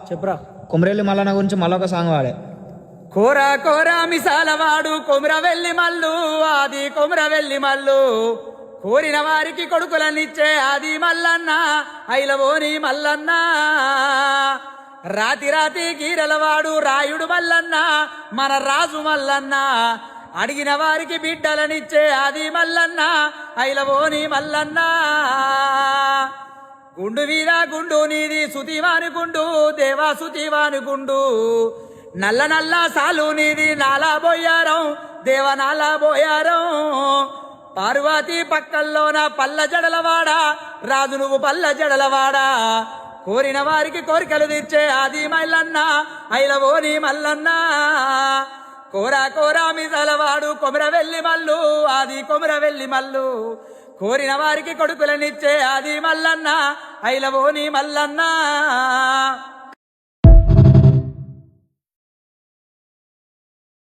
చెప్పురా. కొమరెల్లి మల్లన్న గురించి మళ్ళొక సాంగ్ వాడే. కోరా కోరా మిసాలవాడు కొమరవెల్లి మల్లు, ఆది కొమరవెల్లి మల్లు, కోరిన వారికి కొడుకులనిచ్చే ఆది మల్లన్న, ఐలవోని మల్లన్న. రాతి రాతి గీరలవాడు రాయుడు మల్లన్న, మన రాజు మల్లన్న, అడిగిన వారికి బిడ్డలనిచ్చే ఆది మల్లన్న, ఐలవోని మల్లన్న. గుండు వీరా గుండు నీది సుతివాని గుండు, దేవా సుతివాని గుండు, నల్ల నల్ల సాలు నీది నాలా బోయారం, దేవ నాలా బోయారం. పార్వతి పక్కల్లోన పల్ల జడలవాడ, రాజు నువ్వు పల్ల జడలవాడ, కోరిన వారికి కోరికలు తీర్చే ఆది మల్లన్న, ఐలవోని మల్లన్న. కోరా కోరా మిసలవాడు కొమరవెల్లి మల్లు, ఆది కొమరవెల్లి మల్లు, కోరిన వారికి కొడుకులనిచ్చే ఆది మల్లన్న, ఐలవోని మల్లన్న.